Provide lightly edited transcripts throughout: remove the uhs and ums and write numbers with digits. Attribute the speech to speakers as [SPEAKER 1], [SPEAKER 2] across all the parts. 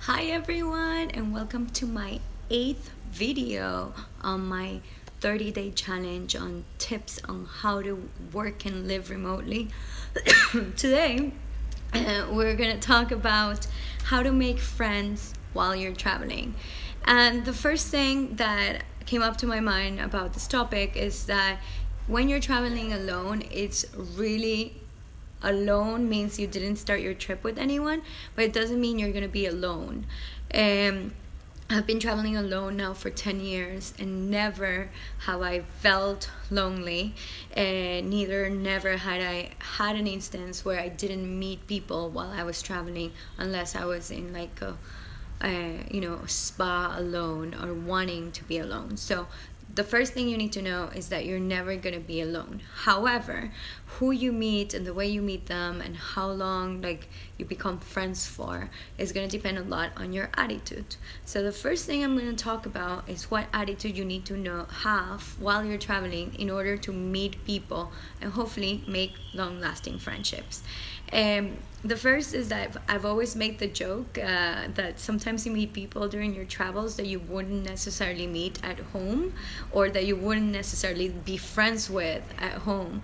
[SPEAKER 1] Hi everyone, and welcome to my 8th video on my 30-day challenge on tips on how to work and live remotely. Today we're gonna talk about how to make friends while you're traveling. And the first thing that came up to my mind about this topic is that when you're traveling alone, it's really alone means you didn't start your trip with anyone, but it doesn't mean you're gonna be alone. I've been traveling alone now for 10 years, and never have I felt lonely, and never had I had an instance where I didn't meet people while I was traveling, unless I was in like a spa alone or wanting to be alone. So the first thing you need to know is that you're never going to be alone. However, who you meet and the way you meet them and how long you become friends for is going to depend a lot on your attitude. So the first thing I'm going to talk about is what attitude you need to have while you're traveling in order to meet people and hopefully make long-lasting friendships. The first is that I've always made the joke that sometimes you meet people during your travels that you wouldn't necessarily meet at home, or that you wouldn't necessarily be friends with at home.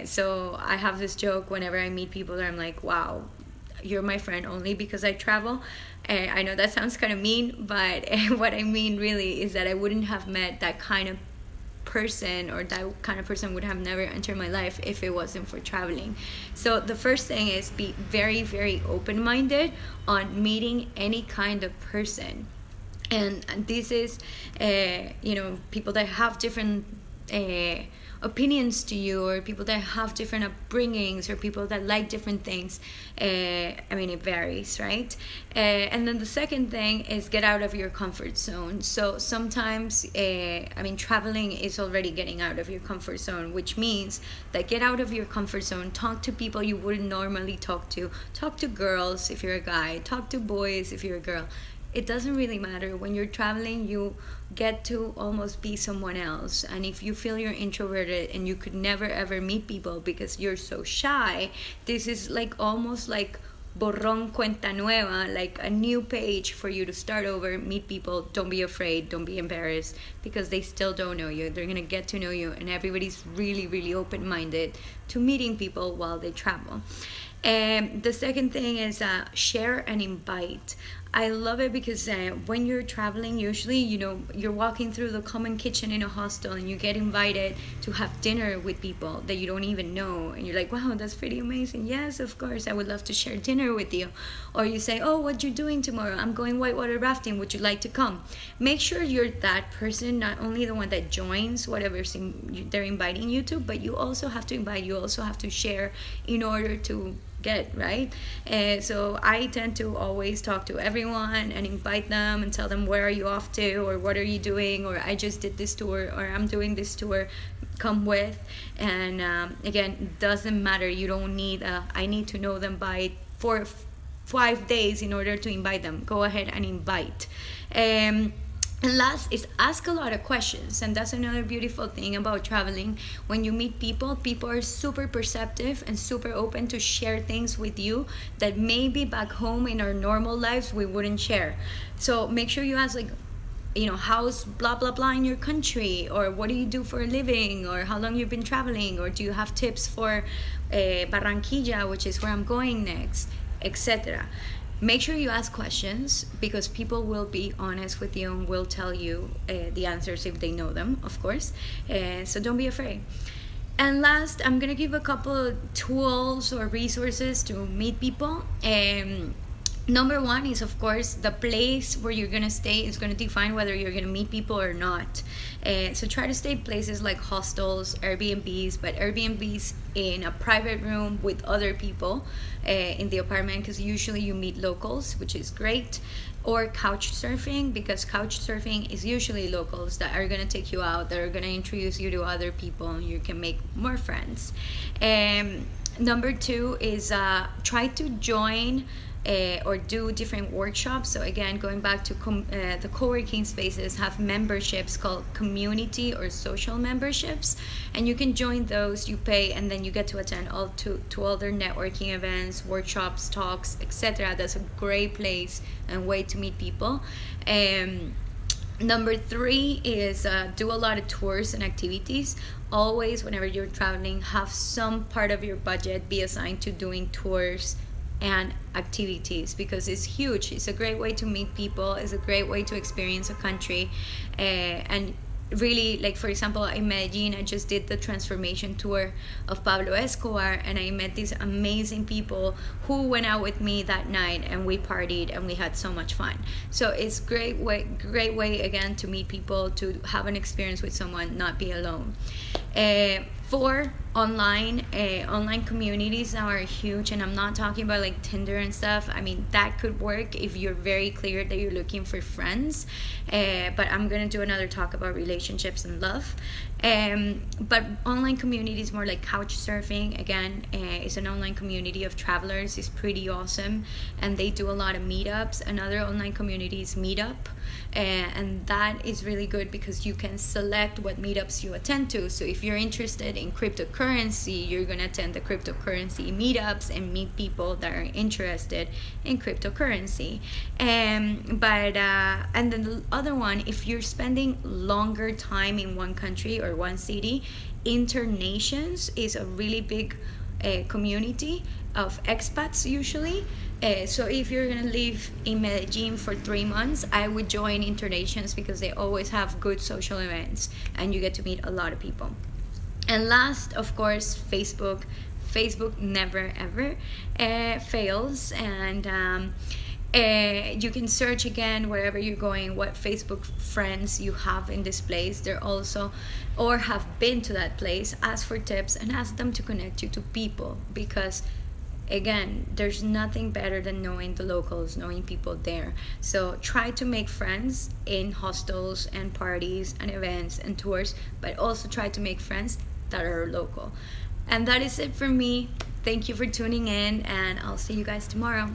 [SPEAKER 1] So I have this joke whenever I meet people that I'm like, wow, you're my friend only because I travel. I know that sounds kind of mean, but what I mean really is that I wouldn't have met that kind of person, or that kind of person would have never entered my life if it wasn't for traveling. So the first thing is be very, very open-minded on meeting any kind of person. And this is people that have different opinions to you, or people that have different upbringings, or people that like different things. It varies, right? And then the second thing is get out of your comfort zone. So sometimes traveling is already getting out of your comfort zone, which means that get out of your comfort zone, talk to people you wouldn't normally talk to girls if you're a guy, talk to boys if you're a girl. It doesn't really matter. When you're traveling, you get to almost be someone else. And if you feel you're introverted and you could never ever meet people because you're so shy, this is almost like borrón cuenta nueva, like a new page for you to start over, meet people. Don't be afraid, don't be embarrassed, because they still don't know you. They're gonna get to know you, and everybody's really, really open-minded to meeting people while they travel. And the second thing is share and invite. I love it because when you're traveling, usually, you're walking through the common kitchen in a hostel and you get invited to have dinner with people that you don't even know. And you're like, wow, that's pretty amazing. Yes, of course, I would love to share dinner with you. Or you say, oh, what you doing tomorrow? I'm going whitewater rafting. Would you like to come? Make sure you're that person, not only the one that joins whatever they're inviting you to, but you also have to invite, you also have to share in order to get right. So I tend to always talk to everyone and invite them and tell them, where are you off to, or what are you doing, or I just did this tour, or I'm doing this tour, come with. And again, it doesn't matter. You don't need I need to know them by 5 days in order to invite them. Go ahead and invite. And last is ask a lot of questions. And that's another beautiful thing about traveling. When you meet people, people are super perceptive and super open to share things with you that maybe back home in our normal lives we wouldn't share. So make sure you ask, how's blah blah blah in your country, or what do you do for a living, or how long you've been traveling, or do you have tips for Barranquilla, which is where I'm going next, etc. Make sure you ask questions, because people will be honest with you and will tell you the answers if they know them, of course. So don't be afraid. And last, I'm going to give a couple of tools or resources to meet people. Number one is, of course, the place where you're going to stay is going to define whether you're going to meet people or not. So try to stay in places like hostels, Airbnbs, but Airbnbs in a private room with other people in the apartment, because usually you meet locals, which is great. Or Couchsurfing, because Couchsurfing is usually locals that are going to take you out, that are going to introduce you to other people, and you can make more friends. Number two is try to join or do different workshops. So again, going back to the co-working spaces have memberships called community or social memberships, and you can join those. You pay, and then you get to attend all their networking events, workshops, talks, etc. That's a great place and way to meet people. Number 3 is do a lot of tours and activities. Always, whenever you're traveling, have some part of your budget be assigned to doing tours and activities, because it's huge. It's a great way to meet people. It's a great way to experience a country. And really, like for example, in Medellin, I just did the transformation tour of Pablo Escobar, and I met these amazing people who went out with me that night, and we partied and we had so much fun. So it's great way again to meet people, to have an experience with someone, not be alone. 4, online communities now are huge, and I'm not talking about like Tinder and stuff. I mean, that could work if you're very clear that you're looking for friends, but I'm gonna do another talk about relationships and love. But online communities, more like Couchsurfing, again, is an online community of travelers. It's pretty awesome, and they do a lot of meetups. Another online community is Meetup, and that is really good because you can select what meetups you attend to. So if you're interested in cryptocurrency, you're gonna attend the cryptocurrency meetups and meet people that are interested in cryptocurrency. And then the other one, if you're spending longer time in one country or one city, Internations is a really big community of expats usually. So if you're gonna live in Medellin for 3 months, I would join Internations because they always have good social events and you get to meet a lot of people. And last, of course, Facebook. Facebook never ever fails, and you can search again wherever you're going what Facebook friends you have in this place. They're also, or have been to that place. Ask for tips and ask them to connect you to people, because again, there's nothing better than knowing the locals, knowing people there. So try to make friends in hostels and parties and events and tours, but also try to make friends that are local. And that is it for me. Thank you for tuning in, and I'll see you guys tomorrow.